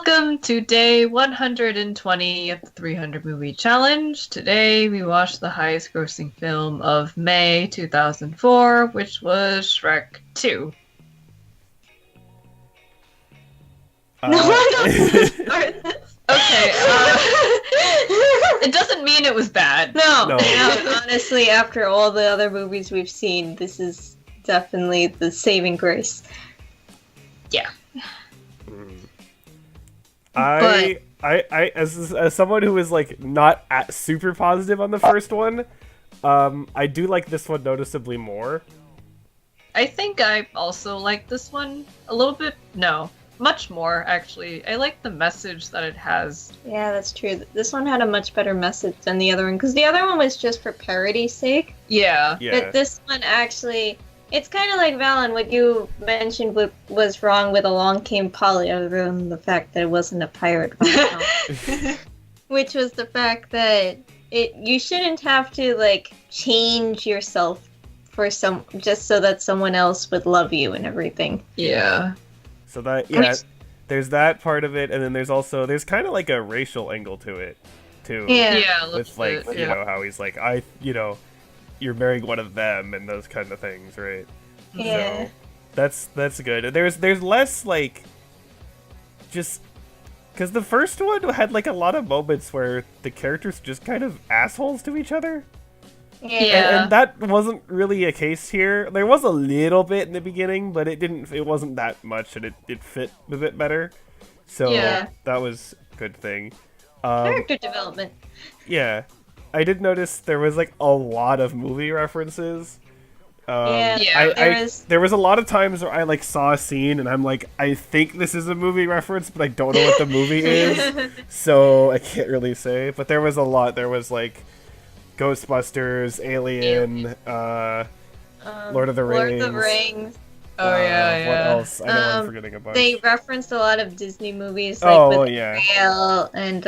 Welcome to day 120 of the 300 movie challenge. Today we watched the highest grossing film of May 2004, which was Shrek 2. No, I don't start this. Okay, it doesn't mean it was bad. No. Honestly, after all the other movies we've seen, this is definitely the saving grace. Yeah. I as someone who is like not super positive on the first one, I do like this one noticeably more. I think I also like this one a little bit. No, much more actually. I like the message that it has. Yeah, that's true. This one had a much better message than the other one, because the other one was just for parody's sake. Yeah. But this one actually, it's kind of like Valen, what you mentioned was wrong with Along Came Polly, other than the fact that it wasn't a pirate rom-com. Which was the fact that you shouldn't have to like change yourself for just so that someone else would love you and everything. Yeah. So that there's that part of it, and then there's kind of like a racial angle to it too. Yeah. With like you know how he's like you're marrying one of them and those kind of things, right? Yeah. So that's good. There's less like just because the first one had like a lot of moments where the characters just kind of assholes to each other. Yeah. And that wasn't really a case here. There was a little bit in the beginning, but it wasn't that much, and it fit a bit better. So that was a good thing. Character development. Yeah. I did notice there was like a lot of movie references. There was a lot of times where I like saw a scene and I'm like, I think this is a movie reference, but I don't know what the movie is, so I can't really say. But there was a lot. There was like Ghostbusters, Alien, Lord of the Rings. Oh yeah. What else? I know I'm forgetting a bunch. They referenced a lot of Disney movies, like with Ariel and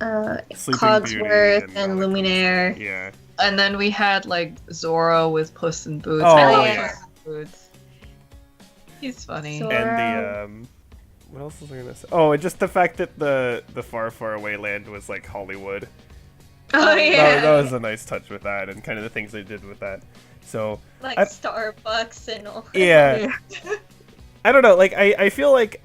Cogsworth and Luminaire. Yeah. And then we had like Zorro with Puss in Boots. Oh, I love yeah. Puss in Boots. He's funny. Zorro. And what else was I gonna say? Oh, and just the fact that the far, far away land was like Hollywood. Oh yeah. That was a nice touch with that, and kind of the things they did with that. So like Starbucks and all. Yeah. I don't know. Like I feel like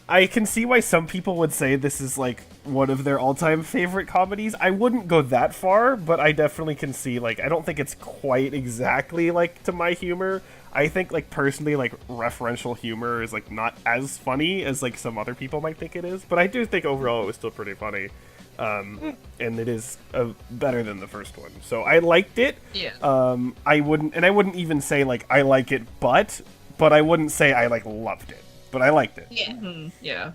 I can see why some people would say this is like one of their all-time favorite comedies. I wouldn't go that far, but I definitely can see like I don't think it's quite exactly like to my humor. I think like personally like referential humor is like not as funny as like some other people might think it is, but I do think overall it was still pretty funny. And it is better than the first one. So I liked it. Yeah. I wouldn't even say like I like it, but I wouldn't say I like loved it. But I liked it. Yeah. Mm-hmm. Yeah.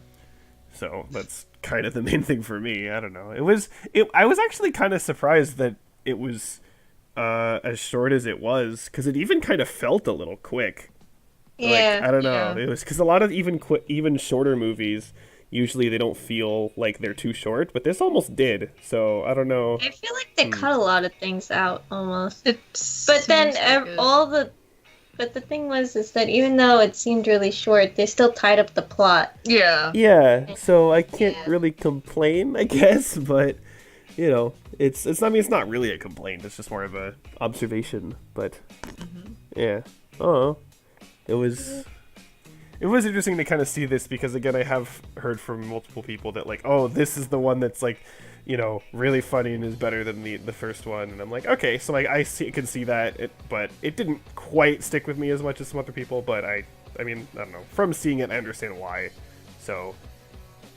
So that's kind of the main thing for me. I don't know. I was actually kind of surprised that it was as short as it was, because it even kind of felt a little quick. Yeah. Like, I don't know. It was because a lot of even shorter movies, usually they don't feel like they're too short, but this almost did. So I don't know. I feel like they cut a lot of things out almost. But then But the thing is that even though it seemed really short, they still tied up the plot. Yeah. Yeah, so I can't really complain, I guess, but you know, it's not really a complaint. It's just more of a observation. But yeah, it was interesting to kind of see this, because again, I have heard from multiple people that like, oh, this is the one that's like, you know, really funny and is better than the first one, and I'm like, okay, so like I can see that, but it didn't quite stick with me as much as some other people, but I mean, I don't know, from seeing it I understand why, so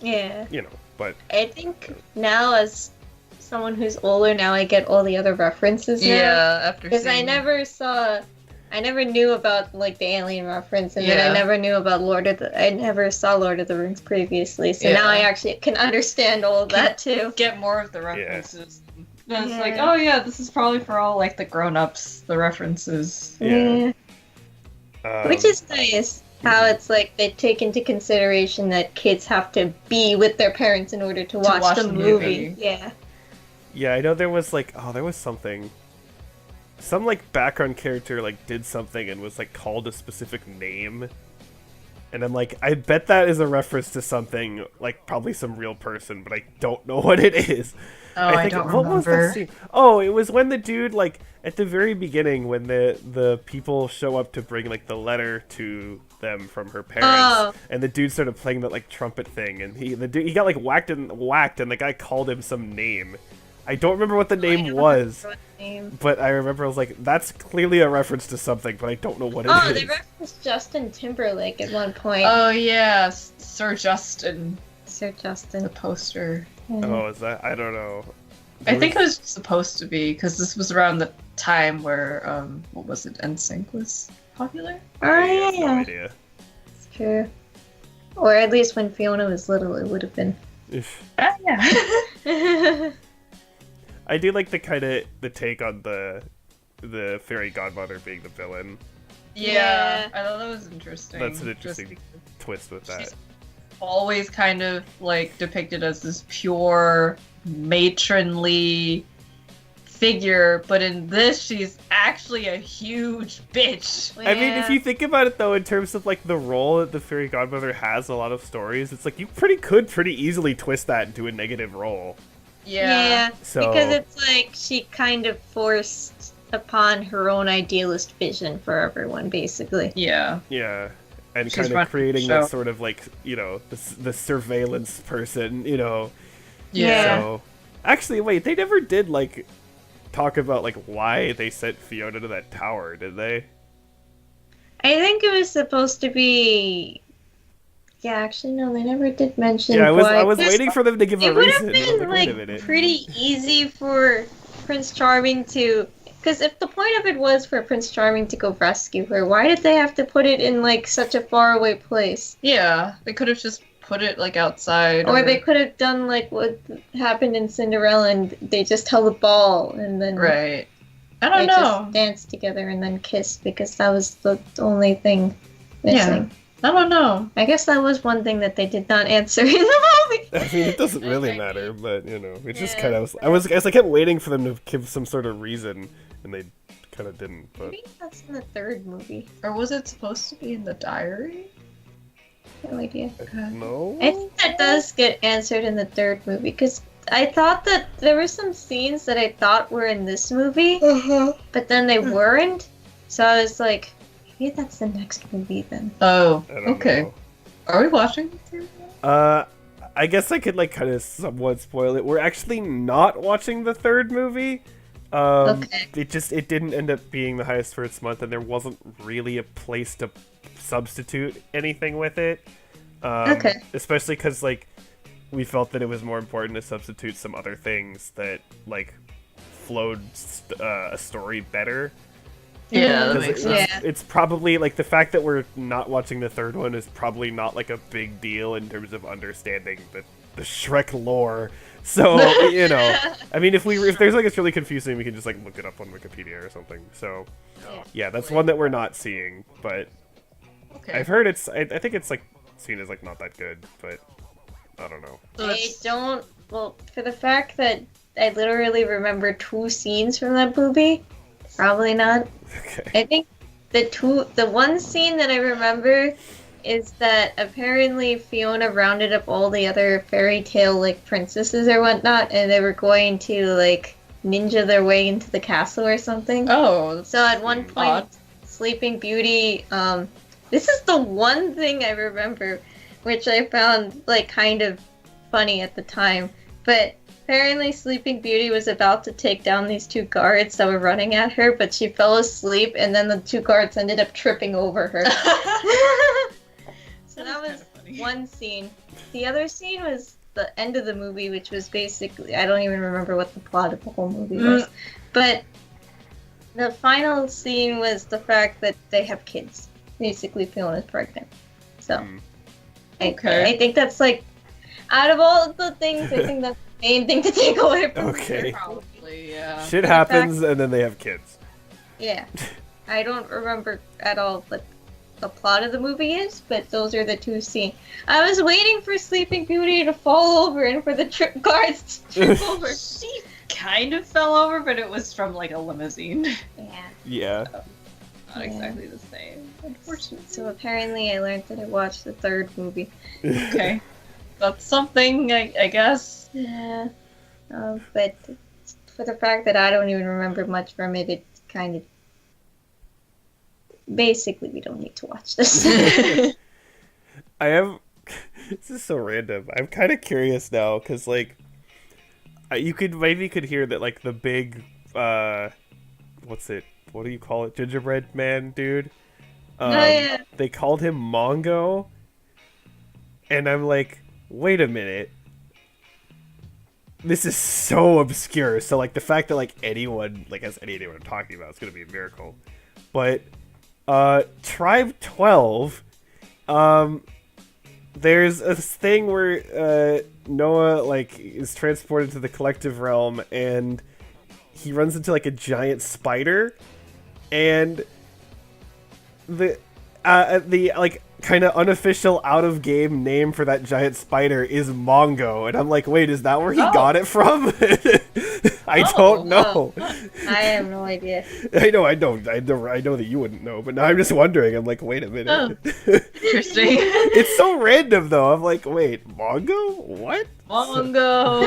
Yeah. you know, but I think now, as someone who's older now, I get all the other references now. Yeah, after because seeing... I never knew about like the alien reference, and then I never knew about I never saw Lord of the Rings previously, so now I actually can understand all of that too. Get more of the references. Yeah. It's like, oh yeah, this is probably for all like the grown-ups, the references. Yeah. Which is nice. How it's like they take into consideration that kids have to be with their parents in order to watch the movie. Yeah. Yeah, I know there was like, there was something. Some like background character like did something and was like called a specific name, And I'm like, I bet that is a reference to something, like probably some real person, but I don't know what it is. Oh, I don't what was that remember. scene? Oh, it was when the dude, like, at the very beginning, when the people show up to bring, like, the letter to them from her parents, Oh. and the dude started playing that, like, trumpet thing, and he got, like, whacked, and the guy called him some name. I don't remember what the name was, but I remember I was like, that's clearly a reference to something, but I don't know what it is. Oh, they referenced Justin Timberlake at one point. Oh yeah, Sir Justin, Sir the Justin. poster. Oh, is that? I don't know. I think it was supposed to be because this was around the time where what was it? NSYNC was popular. Oh I have no yeah, idea. it's true. Or at least when Fiona was little, it would have been. Ah, yeah. I do like the take on the fairy godmother being the villain. Yeah, I thought that was interesting. That's an interesting Just twist with that. she's always kind of like depicted as this pure matronly figure, but in this she's actually a huge bitch. I mean, if you think about it though, in terms of like the role that the fairy godmother has, a lot of stories, it's like you could pretty easily twist that into a negative role. Yeah. So- because it's like she kind of forced upon her own idealist vision for everyone, basically. Yeah. Yeah. And She's kind of running creating the show. that sort of like, you know, the surveillance person, you know. Yeah. So, actually, wait, they never did like talk about like why they sent Fiona to that tower, did they? I think it was supposed to be. Yeah, actually, no, they never did mention. Yeah, why. I was waiting for them to give a It would reason. have I was been wait a like minute. pretty easy for Prince Charming to. Because if the point of it was for Prince Charming to go rescue her, why did they have to put it in like such a faraway place? Yeah. They could have just put it like outside. Or they could have done like what happened in Cinderella and they just held a ball and then Right. I they don't know. just danced together and then kissed because that was the only thing missing. I don't know. I guess that was one thing that they did not answer in the movie. I mean, it doesn't really matter, but you know, it's just Yeah. kind of. I kept waiting for them to give some sort of reason, and they kind of didn't. But Maybe that's in the third movie. Or was it supposed to be in the diary? No idea. no. I think that does get answered in the third movie because I thought that there were some scenes that I thought were in this movie, but then they weren't. So I was like, maybe that's the next movie then. Oh, I don't okay. know. Are we watching the third one? I guess I could like kind of somewhat spoil it. We're actually not watching the third movie. Okay. It didn't end up being the highest for its month, and there wasn't really a place to substitute anything with it. Okay. Especially because like we felt that it was more important to substitute some other things that like flowed a story better. Yeah, that 'Cause makes it's, sense. Yeah. it's probably like the fact that we're not watching the third one is probably not like a big deal in terms of understanding the Shrek lore. So you know, I mean, if there's like it's really confusing, we can just like look it up on Wikipedia or something. So yeah, that's one that we're not seeing, but Okay. I've heard it's. I think it's like seen as like not that good, but I don't know. So I it's- don't. Well, for the fact that I literally remember 2 scenes from that movie, probably not. Okay. I think the one scene that I remember is that apparently Fiona rounded up all the other fairy tale like princesses or whatnot, and they were going to like ninja their way into the castle or something. Oh, that's So at one point, odd. Sleeping Beauty. This is the one thing I remember, which I found like kind of funny at the time. But apparently, Sleeping Beauty was about to take down these 2 guards that were running at her, but she fell asleep, and then the 2 guards ended up tripping over her. So that was kinda funny. one scene. The other scene was the end of the movie, which was basically, I don't even remember what the plot of the whole movie was. But the final scene was the fact that they have kids. Basically, Fiona's pregnant. So, Okay. I think that's like, out of all of the things, I think that's the main thing to take away from Okay. it. Probably, yeah. Shit happens, and then they have kids. Yeah. I don't remember at all what the plot of the movie is, but those are the 2 scenes. I was waiting for Sleeping Beauty to fall over and for the guards to trip over. She kind of fell over, but it was from like a limousine. Yeah. Yeah. not exactly the same, unfortunately. So apparently I learned that I watched the third movie. Okay. That's something, I guess. Yeah. But for the fact that I don't even remember much from it, it kind of... Basically, we don't need to watch this. I have. This is so random. I'm kind of curious now because, like, you could hear that, like, the big, what's it? What do you call it? Gingerbread man, dude. Yeah. They called him Mongo, and I'm like, wait a minute. This is so obscure. So, like, the fact that, like, anyone, like, has any idea what I'm talking about is gonna be a miracle. But, Tribe 12, there's a thing where, Noah, like, is transported to the collective realm, and he runs into, like, a giant spider, and the like, kind of unofficial out-of-game name for that giant spider is Mongo, and I'm like, wait, is that where he got it from? I don't know. I have no idea. I know that you wouldn't know, but now I'm just wondering. I'm like, wait a minute. Interesting. It's so random, though. I'm like, wait, Mongo? What? Mongo!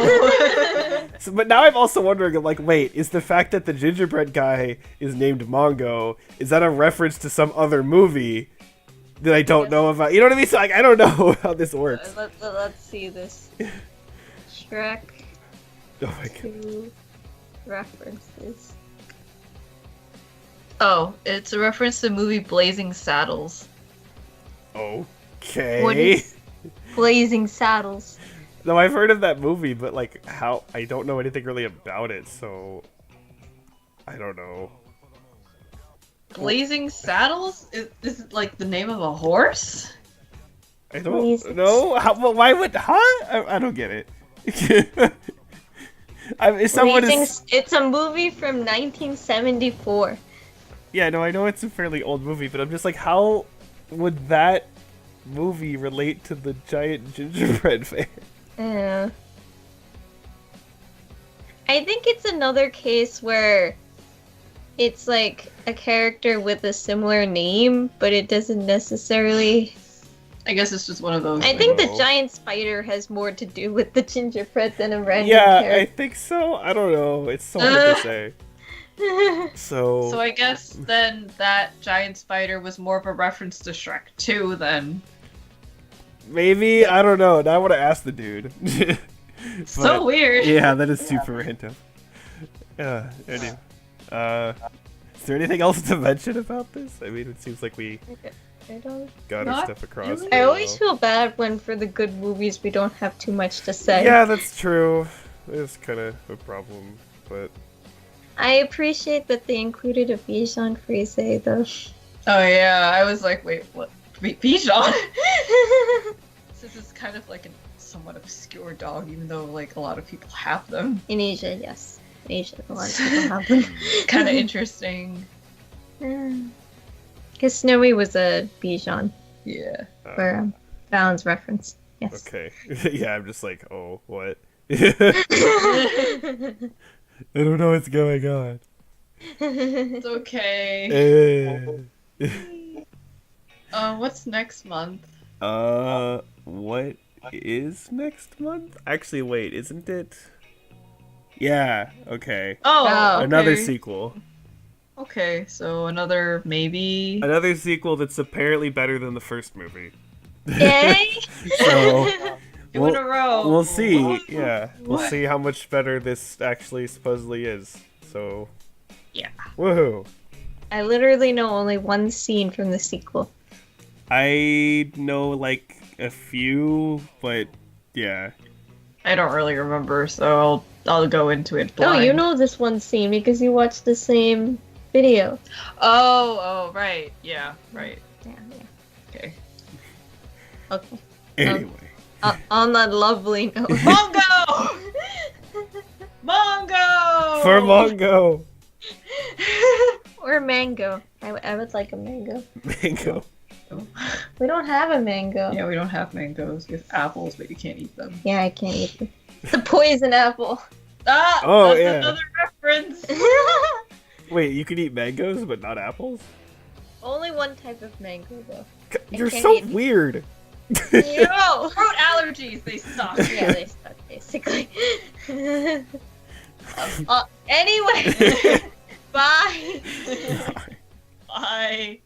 So, but now I'm also wondering, I'm like, wait, is the fact that the gingerbread guy is named Mongo, is that a reference to some other movie that I don't know about? You know what I mean? So, like, I don't know how this works. Let's see this. Shrek Oh my god. 2 references. Oh, it's a reference to the movie Blazing Saddles. Okay. What is Blazing Saddles? No, I've heard of that movie, but, like, how... I don't know anything really about it, so... I don't know. Blazing Saddles? Is it like the name of a horse? I don't know. Why would... Huh? I don't get it. It's a movie from 1974. Yeah, no, I know it's a fairly old movie, but I'm just like, how would that movie relate to the giant gingerbread man? Yeah. I think it's another case where it's like a character with a similar name, but it doesn't necessarily... I guess it's just one of those. I think the giant spider has more to do with the gingerbread than a random Yeah, character. I think so. I don't know. It's so hard to say. So I guess then that giant spider was more of a reference to Shrek 2 then. maybe, I don't know. Now I want to ask the dude. So weird. Yeah, that is super random. Anyway. Is there anything else to mention about this? I mean, it seems like we I don't... got our Not stuff across. really. pretty I always well. feel bad when for the good movies we don't have too much to say. Yeah, that's true. It's kind of a problem, but... I I appreciate that they included a Bichon Frise though. Oh yeah, I was like, wait, what? Bichon? This is kind of like a somewhat obscure dog, even though like a lot of people have them. In Asia, yes. In Asia, a lot of people have them. Kind of interesting. Because Snowy was a Bichon Yeah. for Fallon's reference. Yes. Okay. Yeah, I'm just like, oh, what? I don't know what's going on. It's okay. Uh, What's next month? what is next month? Actually, wait, isn't it? Yeah, okay. Oh, Another okay. sequel. Okay, so another maybe. Another sequel that's apparently better than the first movie. Yay! So, Two in a row. we'll see. Yeah, we'll see how much better this actually supposedly is. So, Yeah. woohoo! I literally know only one scene from the sequel. I know like a few, but yeah. I don't really remember, so I'll go into it blind. Oh, you know this one scene because you watched the same video. Oh, right. Yeah, right. Yeah. Okay. Okay. Anyway, On that lovely note. Mongo! Mongo! for Mongo, Or mango. I would like a mango. Mango. We don't have a mango. Yeah, we don't have mangoes. We have apples, but you can't eat them. Yeah, I can't eat them. It's a poison apple. Ah! Oh, That's yeah. another reference! Wait, you can eat mangoes but not apples? Only one type of mango, though. You're can't so eat- weird. Yo! Fruit allergies, they suck. Yeah, they suck, basically. Anyway, bye. Bye.